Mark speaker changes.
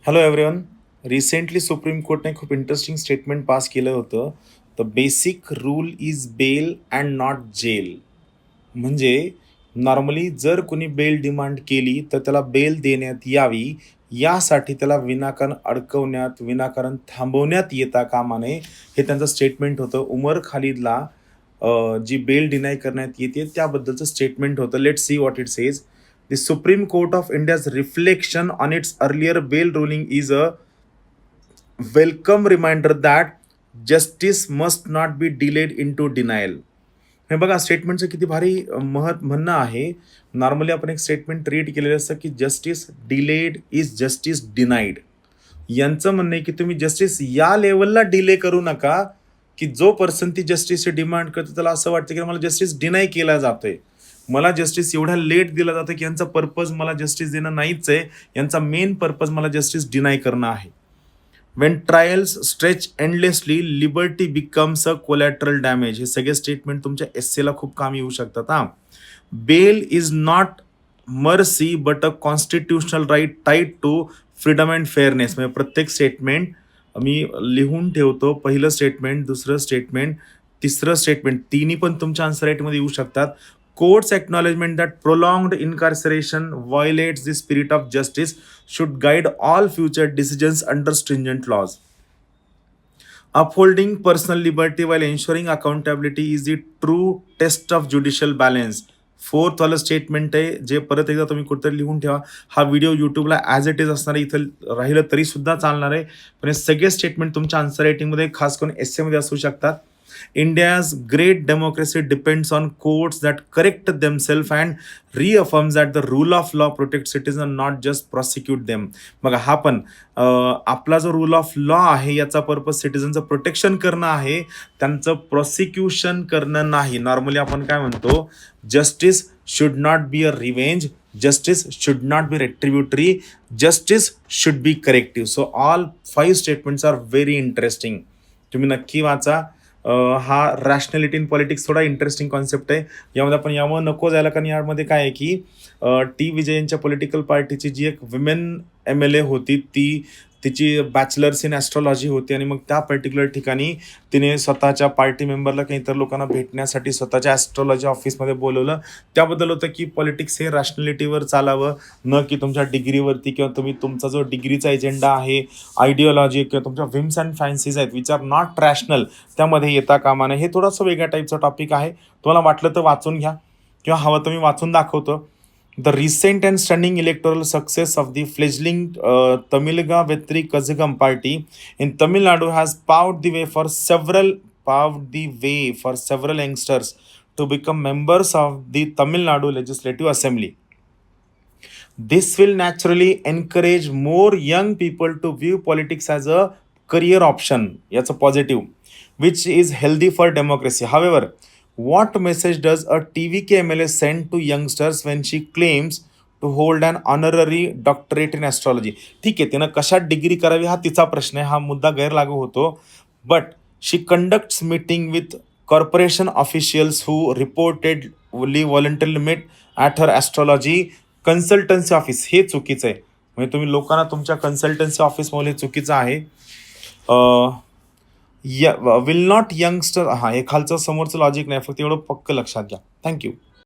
Speaker 1: Hello everyone. Recently supreme कोर्टने खूप interesting statement pass केलं होतं. The basic rule is bail and not jail. म्हणजे नॉर्मली जर कोणी बेल डिमांड केली तर त्याला बेल देण्यात यावी, यासाठी त्याला विनाकारण अडकवण्यात, विनाकारण थांबवण्यात येता कामा नये, हे त्यांचं स्टेटमेंट होतं. उमर खालिदला जी बेल डिनाय करण्यात येते त्याबद्दलचं स्टेटमेंट होतं. Let's see what it says. The Supreme Court of India's reflection on its earlier bail ruling is a welcome reminder that justice must not be delayed into denial. हे बघा स्टेटमेंटचं किती भारी म्हणणं आहे. नॉर्मली आपण एक स्टेटमेंट रीड केलेलं असतं की justice delayed is justice denied. यांचं म्हणणं आहे की तुम्ही जस्टिस या लेवलला डिले करू नका की जो पर्सन ती जस्टिसची डिमांड करतो त्याला असं वाटतं की मला जस्टिस डिनाय केला जातोय, मला जस्टिस एवढ्या लेट दिला जातं की यांचा पर्पज मला जस्टिस देणं नाहीच आहे, यांचा मेन पर्पज मला जस्टिस डिनाय करणं आहे. When trials stretch endlessly liberty becomes a collateral damage. हे सगळे स्टेटमेंट तुमच्या एस्सेला खूप कामी येऊ शकतात. Bail is not mercy but a constitutional right tied to freedom and fairness. म्हणजे प्रत्येक स्टेटमेंट मी लिहून ठेवतो. पहिलं स्टेटमेंट, दुसरं स्टेटमेंट, तिसरं स्टेटमेंट, तिन्ही पण तुमच्या आन्सर राईटमध्ये येऊ शकतात. Court's acknowledgement that prolonged incarceration violates the spirit of justice should guide all future decisions under stringent laws. Upholding personal liberty while ensuring accountability is the true test of judicial balance. Fourth वाला statement आहे, जे परत एकदा तुम्ही कुठेतरी लिहून ठेवा. हा व्हिडिओ यूट्यूबला ॲज इट इज असणार आहे, इथं राहिलं तरी सुद्धा चालणार आहे. पण हे सगळे स्टेटमेंट तुमच्या आन्सर रायटिंगमध्ये खास करून एस्सेमध्ये असू शकतात. India's great democracy depends on courts that correct themselves and reaffirms that the rule of law protects citizens, not just prosecute them. बघा हा पण आपला जो रूल ऑफ लॉ आहे याचा पर्पज सिटिझनचं प्रोटेक्शन करणं आहे, त्यांचं प्रोसिक्युशन करणं नाही. नॉर्मली आपण काय म्हणतो, justice should not be a revenge, justice should not be retributory, justice should be corrective. So all 5 statements are very interesting. तुम्ही नक्की वाचा. हा रॅशनॅलिटी इन पॉलिटिक्स थोडा इंटरेस्टिंग कॉन्सेप्ट आहे. यामध्ये आपण यामुळे नको जायला, कारण यामध्ये काय आहे की टी विजयनच्या पॉलिटिकल पार्टीची जी एक विमेन MLA होती, तिची बॅचलर्स इन ॲस्ट्रॉलॉजी होती आणि मग त्या पर्टिक्युलर ठिकाणी तिने स्वतःच्या पार्टी मेंबरला काही इतर लोकांना भेटण्यासाठी स्वतःच्या ॲस्ट्रॉलॉजी ऑफिसमध्ये बोलवलं. त्याबद्दल होतं की पॉलिटिक्स हे रॅशनॅलिटीवर चालावं, न की तुमच्या डिग्रीवरती, किंवा तुम्ही तुमचा जो डिग्रीचा एजेंडा आहे, आयडिओलॉजी किंवा तुमच्या विम्स अँड फॅन्सीज आहेत विच आर नॉट रॅशनल, त्यामध्ये येता कामा नये. हे थोडंसं वेगळ्या टाईपचं टॉपिक आहे. तुम्हाला वाटलं तर वाचून घ्या, किंवा हवं तर मी वाचून दाखवतो. The recent and stunning electoral success of the fledgling Tamilga Vetri Kazhagam party in Tamil Nadu has paved the way for several youngsters to become members of the Tamil Nadu Legislative Assembly. This will naturally encourage more young people to view politics as a career option. That's a positive, which is healthy for democracy. However, what message does a TVK MLA send to youngsters when she claims to hold an honorary doctorate in astrology? ठीक आहे, तिनं कशात degree करावी हा तिचा प्रश्न आहे, हा मुद्दा गैरलागू होतो. But she conducts meeting with corporation officials who reportedly voluntary met at her astrology consultancy office. हे चुकीचं आहे. म्हणजे तुम्ही लोकांना तुमच्या कन्सल्टन्सी ऑफिसमध्ये चुकीचं आहे. विल नॉट यंगस्टर, हां हे खालचं समोरचं लॉजिक नाही, फक्त एवढं पक्क लक्षात घ्या. थँक्यू.